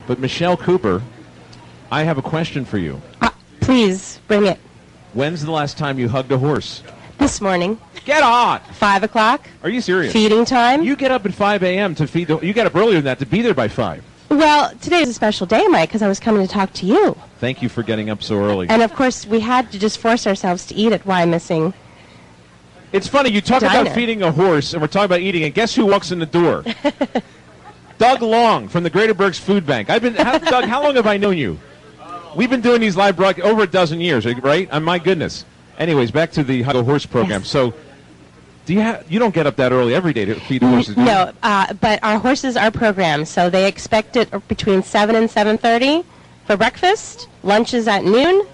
But Michelle Cooper, I have a question for you. Please, bring it. When's the last time you hugged a horse? This morning. Get on! 5 o'clock. Are you serious? Feeding time. You get up at 5 a.m. to feed you get up earlier than that to be there by 5. Well, today is a special day, Mike, because I was coming to talk to you. Thank you for getting up so early. And, of course, we had to just force ourselves to eat at Why Missing. It's funny, you talk about feeding a horse, and we're talking about eating, and guess who walks in the door? Doug Long from the Greater Berks Food Bank. Doug, how long have I known you? We've been doing these live broadcasts over a dozen years, right? My goodness. Anyways, back to the Hug a Horse program. Yes. So, you don't get up that early every day to feed the horses, do you? No, but our horses are programmed, so they expect it between 7 and 7:30 for breakfast. Lunch is at noon.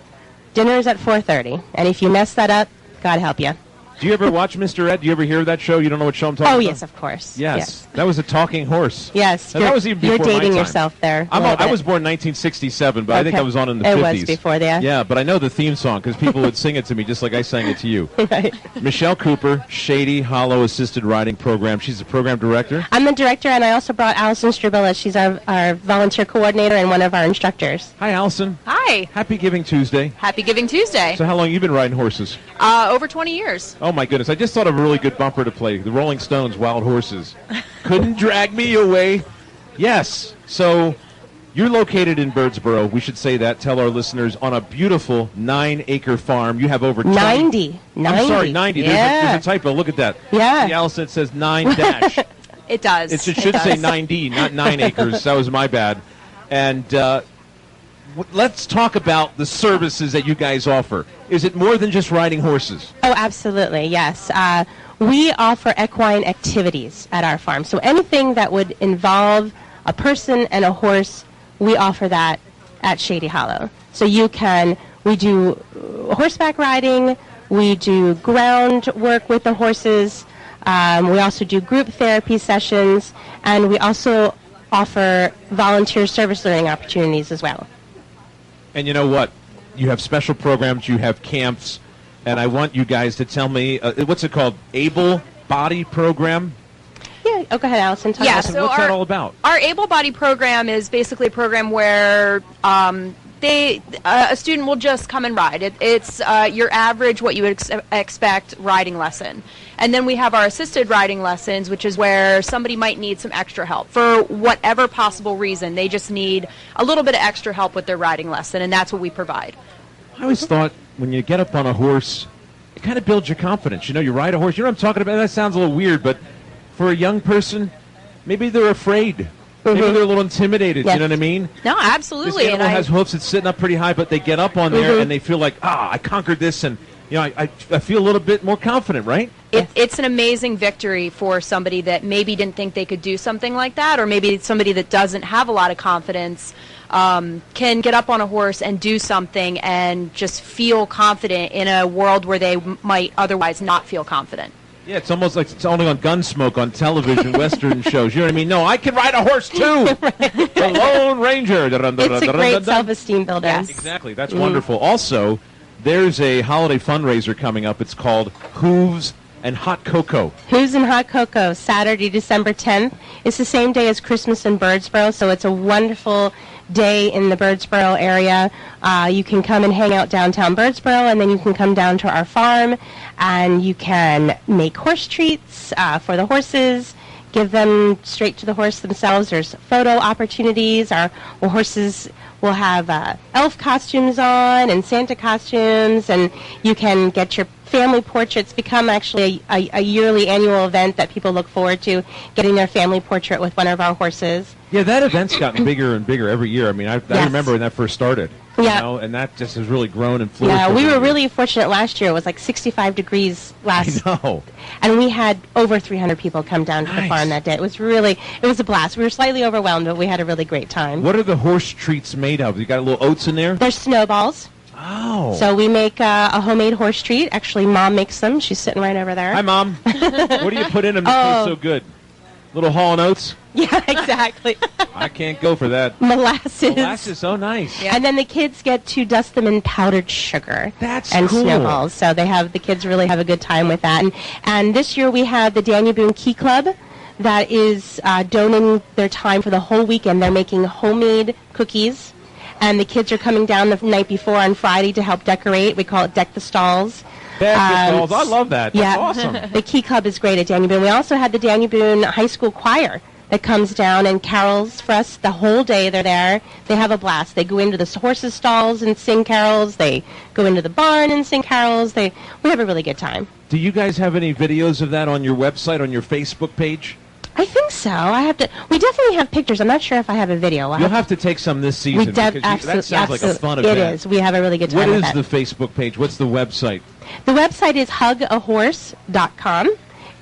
Dinner is at 4:30. And if you mess that up, God help you. Do you ever watch Mr. Ed? Do you ever hear that show? You don't know what show I'm talking about? Oh, yes, of course. Yes. That was a talking horse. Yes. That was even before you're dating my time. yourself there. I was born in 1967, but I think I was on in the 50s. It was before that. Yeah, but I know the theme song because people would sing it to me just like I sang it to you. Right. Michelle Cooper, Shady Hollow Assisted Riding Program. She's the program director. I'm the director, and I also brought Allison Strabilla. She's our volunteer coordinator and one of our instructors. Hi, Allison. Hi. Happy Giving Tuesday. Happy Giving Tuesday. So how long have you been riding horses? Over 20 years. Oh, my goodness. I just thought of a really good bumper to play. The Rolling Stones, Wild Horses. Couldn't drag me away. Yes. So you're located in Birdsboro. We should say that. Tell our listeners on a beautiful 9-acre farm. You have over 90. I'm sorry, 90. Yeah. There's a typo. Look at that. Yeah. See, Allison, it says 9 dash. It does. It should say 9D, not 9 acres. That was my bad. And let's talk about the services that you guys offer. Is it more than just riding horses? Oh, absolutely, yes. We offer equine activities at our farm. So anything that would involve a person and a horse, we offer that at Shady Hollow. So we do horseback riding, we do ground work with the horses, we also do group therapy sessions, and we also offer volunteer service learning opportunities as well. And you know what? You have special programs, you have camps, and I want you guys to tell me, what's it called? Able Body Program? Yeah, go ahead, Allison. What's that all about? Our Able Body program is basically a program where a student will just come and ride. It's your average, what you would expect riding lesson. And then we have our assisted riding lessons, which is where somebody might need some extra help. For whatever possible reason, they just need a little bit of extra help with their riding lesson, and that's what we provide. I always thought when you get up on a horse, it kind of builds your confidence. You know, you ride a horse. You know what I'm talking about? That sounds a little weird, but for a young person, maybe they're afraid. Maybe they're a little intimidated, Yes. You know what I mean? No, absolutely. This animal has hoofs that's sitting up pretty high, but they get up on there and they feel like, I conquered this, and you know, I feel a little bit more confident, right? It's an amazing victory for somebody that maybe didn't think they could do something like that, or maybe somebody that doesn't have a lot of confidence can get up on a horse and do something and just feel confident in a world where they might otherwise not feel confident. Yeah, it's almost like it's only on Gunsmoke on television, Western shows. You know what I mean? No, I can ride a horse too. The Lone Ranger. It's a great self-esteem builder. Yes. Exactly. That's wonderful. Also, there's a holiday fundraiser coming up. It's called Hooves and Hot Cocoa. Hooves and Hot Cocoa, Saturday, December 10th. It's the same day as Christmas in Birdsboro, so it's a wonderful day in the Birdsboro area. You can come and hang out downtown Birdsboro, and then you can come down to our farm, and you can make horse treats for the horses, give them straight to the horse themselves. There's photo opportunities. Our horses will have elf costumes on and Santa costumes, and you can get your family portraits. Become actually a yearly annual event that people look forward to, getting their family portrait with one of our horses. Yeah, that event's gotten bigger and bigger every year. I mean, I remember when that first started. Yeah. You know, and that just has really grown and flourished. Yeah, we over were the years. really fortunate last year. It was like 65 degrees last. I know. And we had over 300 people come down to the farm that day. It was a blast. We were slightly overwhelmed, but we had a really great time. What are the horse treats made of? You got a little oats in there? There's snowballs. Oh. So we make a homemade horse treat. Actually, Mom makes them. She's sitting right over there. Hi, Mom. What do you put in them that taste so good? Little Hall & Oats? Yeah, exactly. I can't go for that. Molasses. Molasses, oh nice. Yeah. And then the kids get to dust them in powdered sugar. That's and cool. snowballs. So the kids really have a good time with that. And this year we have the Daniel Boone Key Club that is donating their time for the whole weekend. They're making homemade cookies, and the kids are coming down the night before on Friday to help decorate. We call it Deck the Stalls. Deck the Stalls. I love that. That's awesome. The Key Club is great at Daniel Boone. We also had the Daniel Boone High School Choir that comes down and carols for us the whole day. They're there. They have a blast. They go into the horses' stalls and sing carols. They go into the barn and sing carols. We have a really good time. Do you guys have any videos of that on your website, on your Facebook page? I think so. We definitely have pictures. I'm not sure if I have a video. You'll have to take some this season. That sounds like a fun event. It is. We have a really good time with that. What is the Facebook page? What's the website? The website is hugahorse.com,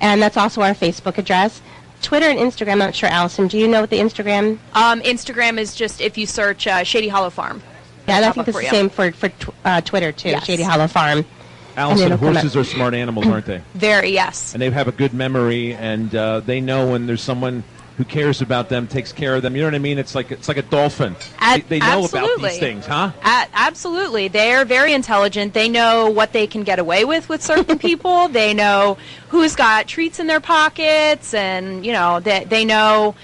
and that's also our Facebook address. Twitter and Instagram, I'm not sure, Allison. Do you know what the Instagram? Instagram is just if you search Shady Hollow Farm. Yeah, I think it's the same for Twitter, too, yes. Shady Hollow Farm. Allison, horses are smart animals, aren't they? Very, yes. And they have a good memory, and they know when there's someone who cares about them, takes care of them. You know what I mean? It's like a dolphin. They know about these things, huh? Absolutely. They're very intelligent. They know what they can get away with certain people. They know who's got treats in their pockets, and they know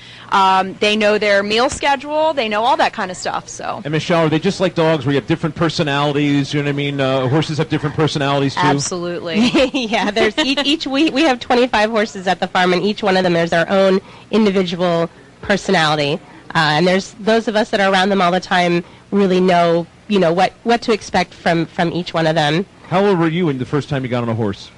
their meal schedule. They know all that kind of stuff. So. And Michelle, are they just like dogs, where you have different personalities? You know what I mean? Horses have different personalities too. Absolutely. Yeah. There's each we have 25 horses at the farm, and each one of them has their own individual personality. And there's those of us that are around them all the time really know what to expect from each one of them. How old were you when the first time you got on a horse?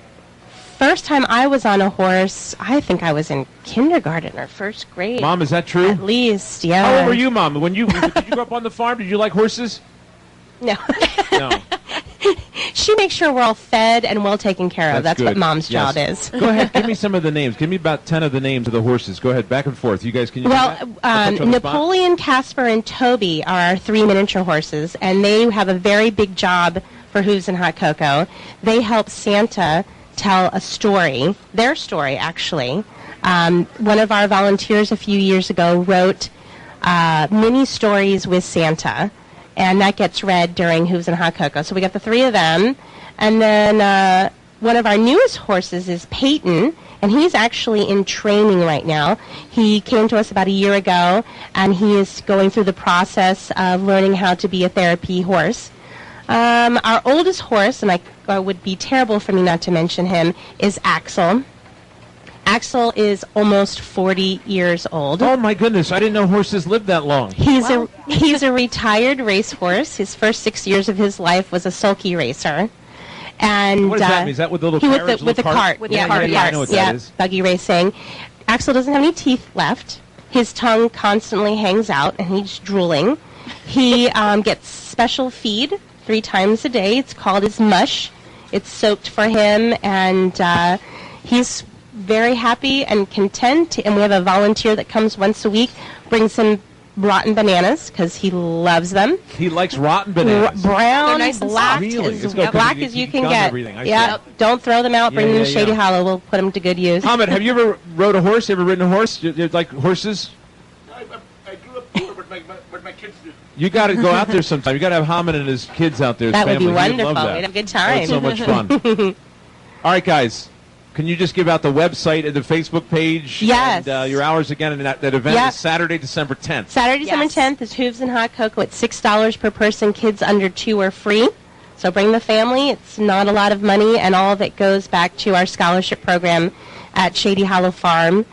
First time I was on a horse, I think I was in kindergarten or first grade. Mom, is that true? At least, yeah. How old were you, Mom? Did you grow up on the farm? Did you like horses? No. No. She makes sure we're all fed and well taken care of. That's good. What Mom's job is. Go ahead. Give me some of the names. Give me about 10 of the names of the horses. Go ahead. Back and forth. You guys, can you do that? Napoleon, Casper, and Toby are our 3 miniature horses, and they have a very big job for Hooves and Hot Cocoa. They help Santa tell a story, their story, actually. One of our volunteers a few years ago wrote mini stories with Santa, and that gets read during Hooves and Hot Cocoa. So we got the 3 of them. And then one of our newest horses is Peyton, and he's actually in training right now. He came to us about a year ago, and he is going through the process of learning how to be a therapy horse. Our oldest horse, and it would be terrible for me not to mention him, is Axel. Axel is almost 40 years old. Oh, my goodness. I didn't know horses lived that long. He's a retired racehorse. His first 6 years of his life was a sulky racer. And what does that mean? Is that with the little carriage? With the cart. With the cart, I know what that is. Buggy racing. Axel doesn't have any teeth left. His tongue constantly hangs out, and he's drooling. He gets special feed 3 times a day. It's called his mush. It's soaked for him, and he's very happy and content. And we have a volunteer that comes once a week, brings him rotten bananas because he loves them. He likes rotten bananas. Brown, nice black, really? black as you can get. Yeah, don't throw them out. Bring them to Shady Hollow. We'll put them to good use. Hamid, have you ever rode a horse? You ever ridden a horse? You like horses? I grew up poor, but my kids do. You got to go out there sometime. You got to have Hamid and his kids out there. His that family. Would be wonderful. We'd have a good time. It's so much fun. All right, guys. Can you just give out the website and the Facebook page? Yes. And your hours again, and that event is Saturday, December 10th. Saturday, December 10th is Hooves and Hot Cocoa at $6 per person. Kids under 2 are free. So bring the family. It's not a lot of money, and all of it goes back to our scholarship program at Shady Hollow Farm.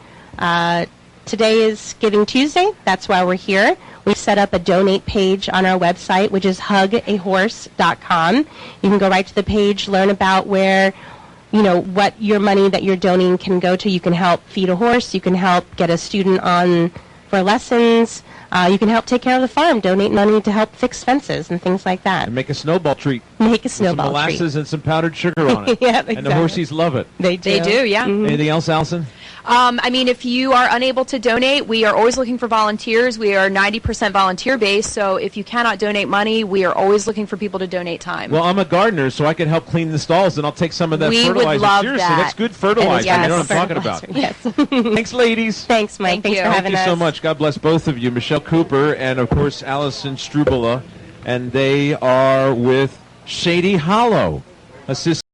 Today is Giving Tuesday. That's why we're here. We've set up a donate page on our website, which is hugahorse.com. You can go right to the page, learn about where what your money that you're donating can go to. You can help feed a horse. You can help get a student on for lessons. You can help take care of the farm, donate money to help fix fences and things like that. And make a snowball treat. Make a snowball treat. Some molasses and some powdered sugar on it. Yeah, exactly. And the horsies love it. They do. They do, yeah. Mm-hmm. Anything else, Allison? If you are unable to donate, we are always looking for volunteers. We are 90% volunteer-based, so if you cannot donate money, we are always looking for people to donate time. Well, I'm a gardener, so I can help clean the stalls, and I'll take some of that we fertilizer. Would love Seriously, that. That's good fertilizer. Yes. You know what I'm talking about. Yes. Thanks, ladies. Thanks, Mike. Thanks for having us. Thank you so much. God bless both of you. Michelle Cooper and, of course, Allison Strubala, and they are with Shady Hollow. Assistant